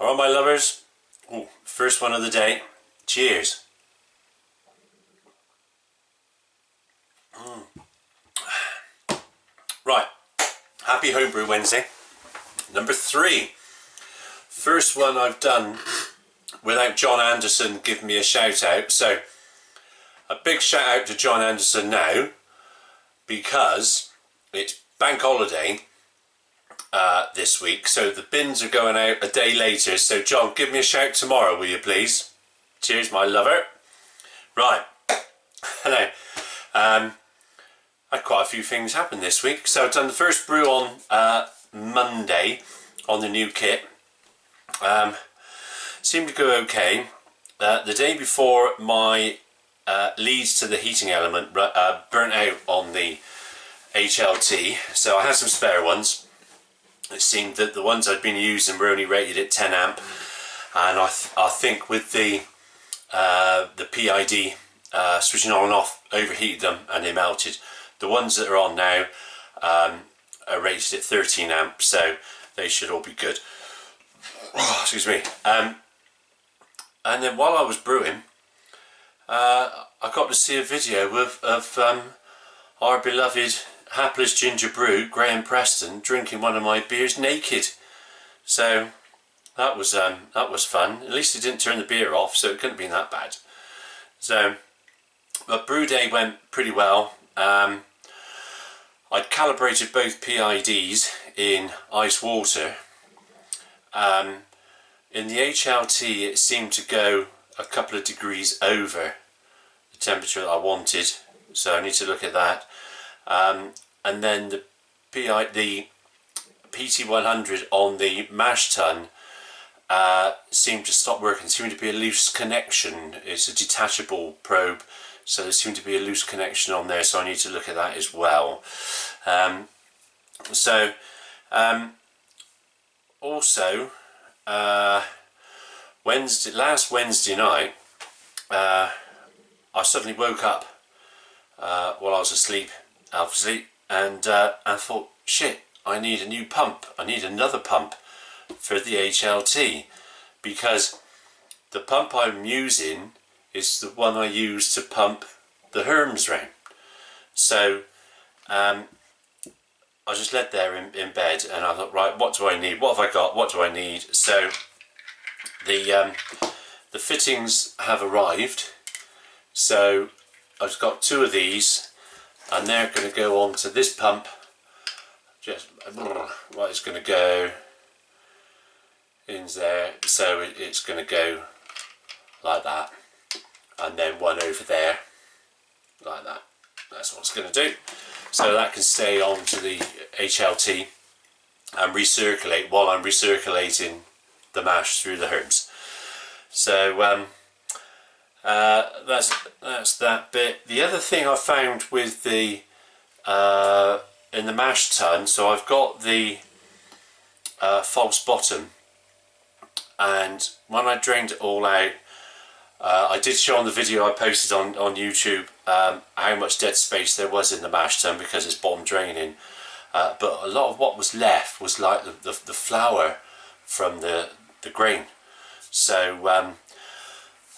Alright, my lovers. Ooh, first one of the day. Cheers. Right, happy Homebrew Wednesday. Number 3. First one I've done without John Anderson giving me a shout out. So, a big shout out to John Anderson now, because it's bank holiday this week, so the bins are going out a day later. So John, give me a shout tomorrow, will you please? Cheers, my lover. Right, hello. Had quite a few things happen this week. So I've done the first brew on Monday on the new kit. Seemed to go okay. The day before, my leads to the heating element burnt out on the HLT, so I had some spare ones. It seemed that the ones I'd been using were only rated at 10 amp, and I think with the PID switching on and off overheated them and they melted. The ones that are on now are rated at 13 amp, so they should all be good. Oh, excuse me. And then while I was brewing, I got to see a video of our beloved hapless ginger brew, Graham Preston, drinking one of my beers naked. So that was fun. At least he didn't turn the beer off, so it couldn't have been that bad. So, but brew day went pretty well. I'd calibrated both PIDs in ice water. In the HLT, it seemed to go a couple of degrees over the temperature that I wanted, so I need to look at that. And then the PT100 on the mash tun seemed to stop working. There seemed to be a loose connection. It's a detachable probe, so there seemed to be a loose connection on there, so I need to look at that as well. Also, last Wednesday night, I suddenly woke up while I was asleep, and I thought, shit, I need a new pump. I need another pump for the HLT, because the pump I'm using is the one I use to pump the Herms round. So I just laid there in bed and I thought, right, what do I need? What have I got? What do I need? So the fittings have arrived. So I've got 2 of these, and they're going to go onto this pump. Just right, it's going to go in there, so it's going to go like that, and then one over there like that. That's what it's going to do, so that can stay on to the HLT and recirculate while I'm recirculating the mash through the Herms. So that's that bit. The other thing I found with the in the mash tun, so I've got the false bottom, and when I drained it all out, I did show on the video I posted on YouTube how much dead space there was in the mash tun because it's bottom draining, but a lot of what was left was like the flour from the grain. So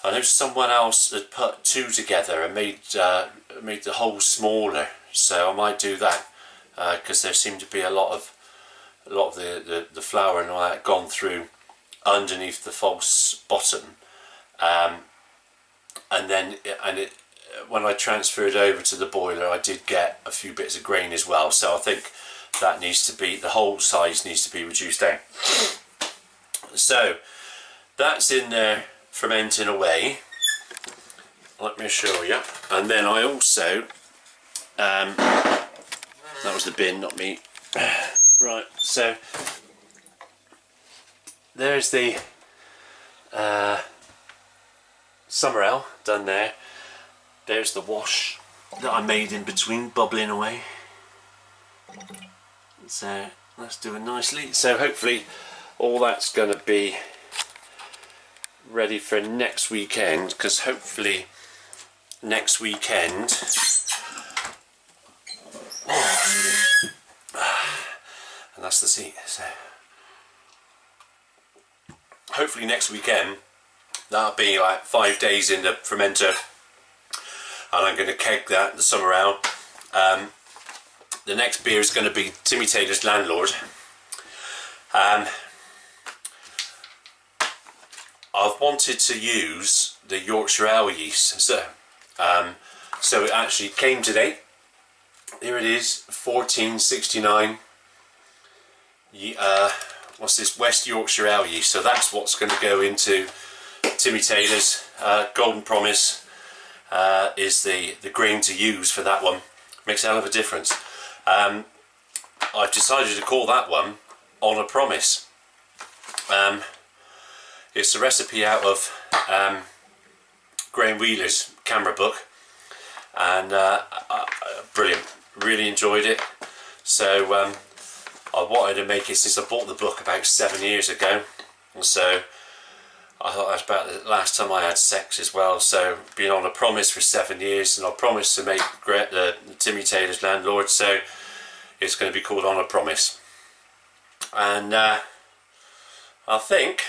I know someone else had put 2 together and made the hole smaller, so I might do that, because there seemed to be a lot of the flour and all that gone through underneath the false bottom, and then when I transferred over to the boiler, I did get a few bits of grain as well. So I think that needs to be, the whole size needs to be reduced down. So that's in there fermenting away. Let me show you. And then I also that was the bin, not me. Right, so there's the summer ale done there. There's the wash that I made in between, bubbling away. So that's doing nicely. So hopefully all that's going to be ready for next weekend, because hopefully next weekend and that's the seat. So hopefully next weekend, that'll be like 5 days in the fermenter, and I'm going to keg that the summer ale. The next beer is going to be Timmy Taylor's Landlord. I've wanted to use the Yorkshire Ale yeast, so it actually came today. Here it is, 1469. What's this? West Yorkshire Ale yeast. So that's what's going to go into Timmy Taylor's. Golden Promise is the grain to use for that one. Makes a hell of a difference. I've decided to call that one On a Promise. It's a recipe out of Graham Wheeler's camera book, and brilliant, really enjoyed it. So I wanted to make it since I bought the book about 7 years ago, and so I thought that's about the last time I had sex as well. So been on a promise for 7 years, and I promised to make the Timmy Taylor's Landlord, so it's going to be called On a Promise. And I think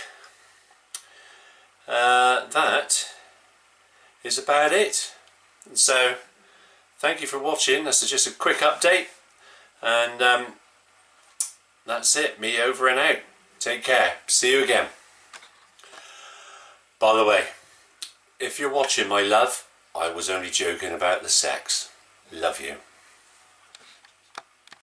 that is about it. So thank you for watching. That's just a quick update, and that's it, me over and out. Take care, see you again. By the way, if you're watching, my love, I was only joking about the sex. Love you.